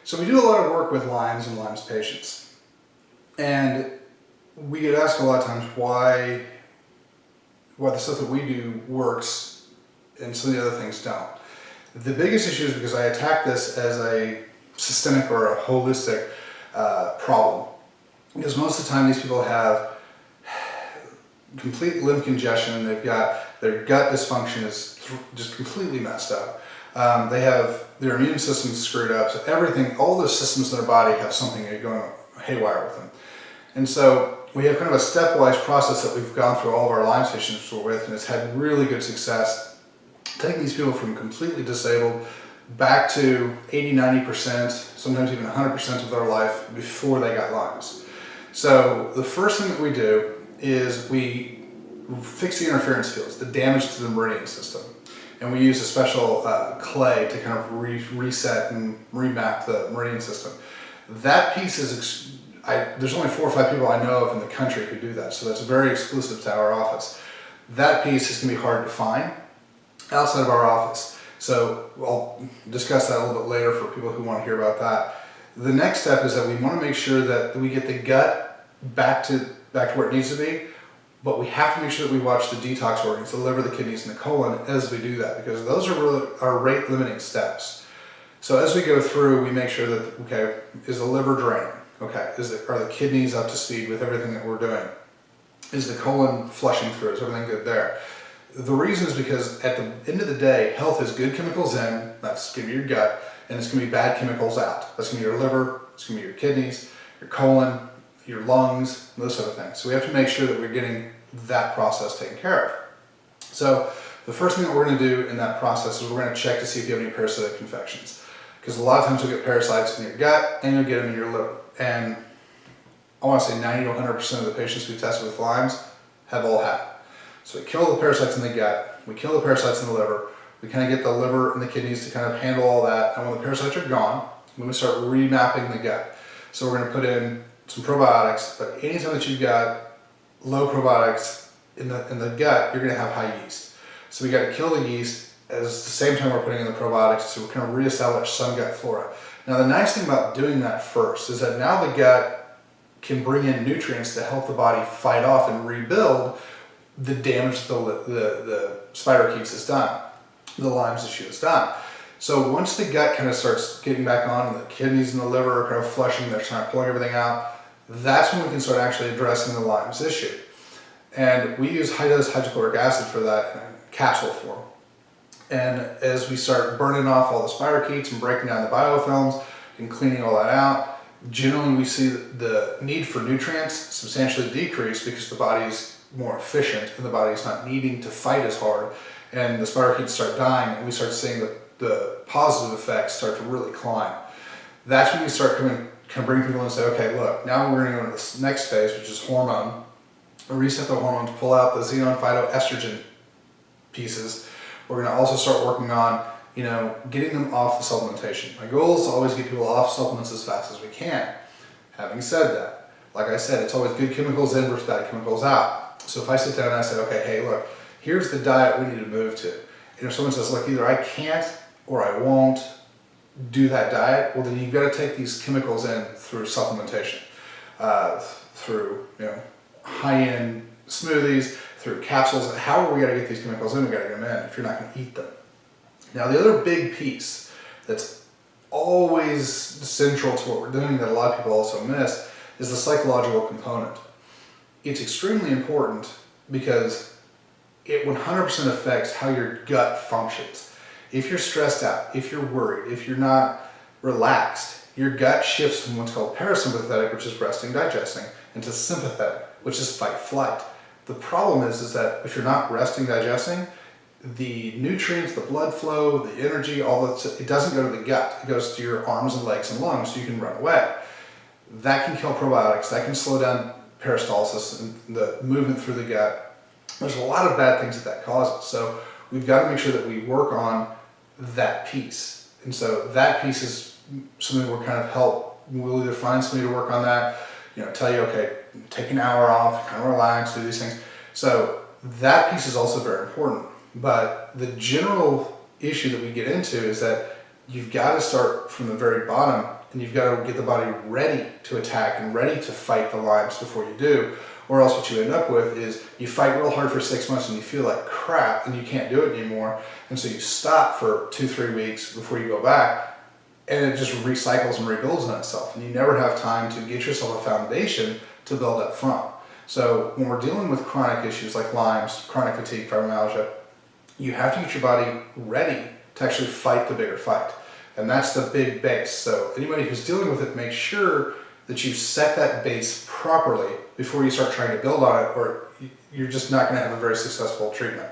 So we do a lot of work with Lyme's and Lyme's patients. And we get asked a lot of times why the stuff that we do works and some of the other things don't. The biggest issue is because I attack this as a systemic or a holistic problem. Because most of the time these people have complete lymph congestion, they've got their gut dysfunction is just completely messed up. They have their immune system screwed up, so everything, all the systems in their body have something going haywire with them. And so we have kind of a stepwise process that we've gone through all of our Lyme patients with, and it's had really good success taking these people from completely disabled back to 80-90%, sometimes even 100% of their life before they got Lyme's. So the first thing that we do is we fix the interference fields, the damage to the meridian system. And we use a special clay to kind of reset and remap the meridian system. That piece is, there's only 4 or 5 people I know of in the country who do that, so that's very exclusive to our office. That piece is going to be hard to find outside of our office. So I'll discuss that a little bit later for people who want to hear about that. The next step is that we want to make sure that we get the gut back to where it needs to be, but we have to make sure that we watch the detox organs, the liver, the kidneys, and the colon as we do that, because those are really our rate limiting steps. So as we go through, we make sure that, okay, is the liver draining? Okay, are the kidneys up to speed with everything that we're doing? Is the colon flushing through? Is everything good there? The reason is because at the end of the day, health is good chemicals in, that's going to be your gut, and it's going to be bad chemicals out. That's going to be your liver, it's going to be your kidneys, your colon, your lungs, those sort of things. So we have to make sure that we're getting that process taken care of. So the first thing that we're going to do in that process is we're going to check to see if you have any parasitic infections. Because a lot of times you'll get parasites in your gut and you'll get them in your liver. And I want to say 90 to 100% of the patients we tested with Lyme's have all had it. So we kill the parasites in the gut, we kill the parasites in the liver, we kind of get the liver and the kidneys to kind of handle all that, and when the parasites are gone, then we start remapping the gut. So we're going to put in some probiotics, but anytime that you've got low probiotics in the gut, you're going to have high yeast. So we got to kill the yeast at the same time we're putting in the probiotics, so we're kind of reestablish some gut flora. Now the nice thing about doing that first is that now the gut can bring in nutrients to help the body fight off and rebuild the damage the spirochetes has done, the Lyme's issue has done. So once the gut kind of starts getting back on and the kidneys and the liver are kind of flushing, they're trying to pull everything out, that's when we can start actually addressing the Lyme's issue. And we use high-dose hydrochloric acid for that in capsule form. And as we start burning off all the spirochetes and breaking down the biofilms and cleaning all that out, generally we see the need for nutrients substantially decrease because the body's more efficient and the body's not needing to fight as hard, and the spirochetes start dying, and we start seeing the positive effects start to really climb. That's when we start kind of bring people in and say, okay, look, now we're going to go into this next phase, which is hormone. Reset the hormones, pull out the xenon phytoestrogen pieces. We're going to also start working on, getting them off the supplementation. My goal is to always get people off supplements as fast as we can. Having said that, like I said, it's always good chemicals in versus bad chemicals out. So if I sit down and I say, okay, hey, look, here's the diet we need to move to. And if someone says, look, either I can't or I won't do that diet, well, then you've got to take these chemicals in through supplementation, through high-end smoothies, through capsules. However we got to get these chemicals in, we got to get them in if you're not going to eat them. Now, the other big piece that's always central to what we're doing that a lot of people also miss is the psychological component. It's extremely important because it 100% affects how your gut functions. If you're stressed out, if you're worried, if you're not relaxed, your gut shifts from what's called parasympathetic, which is resting, digesting, into sympathetic, which is fight, flight. The problem is that if you're not resting, digesting, the nutrients, the blood flow, the energy, all that, it doesn't go to the gut. It goes to your arms and legs and lungs so you can run away. That can kill probiotics. That can slow down peristalsis and the movement through the gut. There's a lot of bad things that causes. So we've got to make sure that we work on that piece. And so that piece is something we're kind of help. We'll either find somebody to work on that, tell you, okay, take an hour off, kind of relax, do these things. So that piece is also very important. But the general issue that we get into is that you've got to start from the very bottom and you've got to get the body ready to attack and ready to fight the Lymes before you do. Or else what you end up with is you fight real hard for 6 months and you feel like crap and you can't do it anymore. And so you stop for 2-3 weeks before you go back, and it just recycles and rebuilds on itself. And you never have time to get yourself a foundation to build up from. So when we're dealing with chronic issues like Lyme's, chronic fatigue, fibromyalgia, you have to get your body ready to actually fight the bigger fight. And that's the big base. So anybody who's dealing with it, make sure that you set that base properly before you start trying to build on it, or you're just not going to have a very successful treatment.